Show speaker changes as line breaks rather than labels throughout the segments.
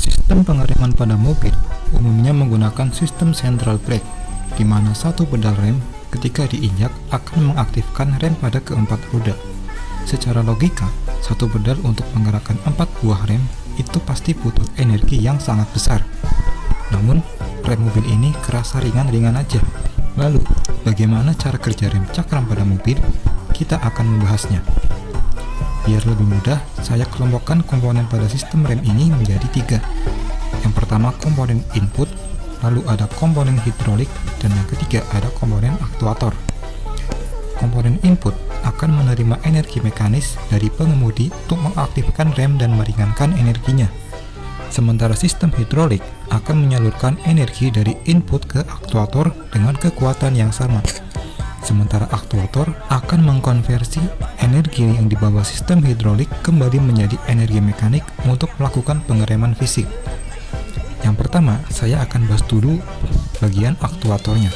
Sistem pengereman pada mobil umumnya menggunakan sistem central brake, di mana satu pedal rem ketika diinjak akan mengaktifkan rem pada keempat roda. Secara logika, satu pedal untuk menggerakkan 4 buah rem itu pasti butuh energi yang sangat besar. Namun, rem mobil ini kerasa ringan-ringan aja. Lalu, bagaimana cara kerja rem cakram pada mobil? Kita akan membahasnya. Biar lebih mudah, saya kelompokkan komponen pada sistem rem ini menjadi 3. Yang pertama komponen input, lalu ada komponen hidrolik, dan yang ketiga ada komponen aktuator. Komponen input akan menerima energi mekanis dari pengemudi untuk mengaktifkan rem dan meringankan energinya. Sementara sistem hidrolik akan menyalurkan energi dari input ke aktuator dengan kekuatan yang sama. Sementara aktuator akan mengkonversi energi yang dibawa sistem hidrolik kembali menjadi energi mekanik untuk melakukan pengereman fisik. Yang pertama, saya akan bahas dulu bagian aktuatornya.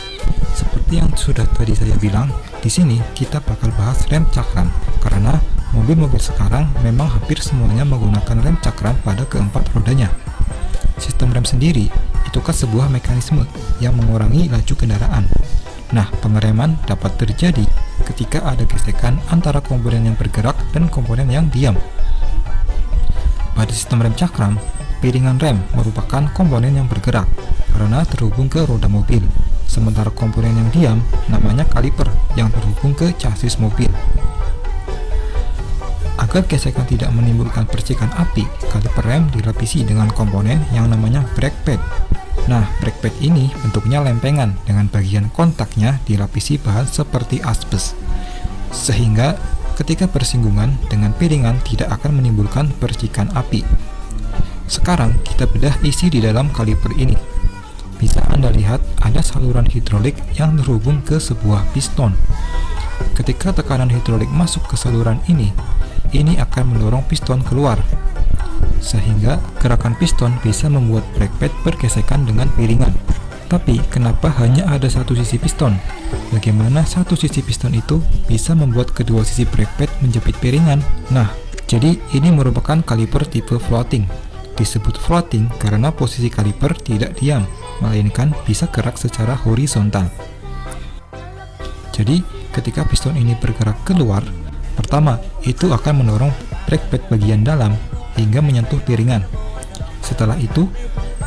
Seperti yang sudah tadi saya bilang, di sini kita bakal bahas rem cakram, karena mobil-mobil sekarang memang hampir semuanya menggunakan rem cakram pada keempat rodanya. Sistem rem sendiri itu kan sebuah mekanisme yang mengurangi laju kendaraan. Nah, pengereman dapat terjadi ketika ada gesekan antara komponen yang bergerak dan komponen yang diam. Pada sistem rem cakram, piringan rem merupakan komponen yang bergerak karena terhubung ke roda mobil. Sementara komponen yang diam namanya kaliper yang terhubung ke chassis mobil. Agar gesekan tidak menimbulkan percikan api, kaliper rem dilapisi dengan komponen yang namanya brake pad. Nah, brake pad ini bentuknya lempengan dengan bagian kontaknya dilapisi bahan seperti asbes, sehingga ketika bersinggungan dengan piringan tidak akan menimbulkan percikan api. Sekarang kita bedah isi di dalam kaliper ini. Bisa Anda lihat ada saluran hidrolik yang terhubung ke sebuah piston. Ketika tekanan hidrolik masuk ke saluran ini akan mendorong piston keluar, sehingga gerakan piston bisa membuat brake pad bergesekan dengan piringan. Tapi kenapa hanya ada satu sisi piston? Bagaimana satu sisi piston itu bisa membuat kedua sisi brake pad menjepit piringan? Nah, jadi ini merupakan kaliper tipe floating. Disebut floating karena posisi kaliper tidak diam, melainkan bisa gerak secara horizontal. Jadi, ketika piston ini bergerak keluar, pertama, itu akan mendorong brake pad bagian dalam hingga menyentuh piringan. Setelah itu,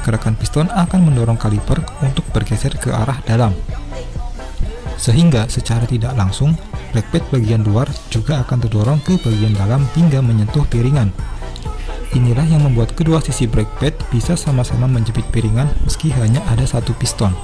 gerakan piston akan mendorong kaliper untuk bergeser ke arah dalam. Sehingga secara tidak langsung, brake pad bagian luar juga akan terdorong ke bagian dalam hingga menyentuh piringan. Inilah yang membuat kedua sisi brake pad bisa sama-sama menjepit piringan meski hanya ada satu piston.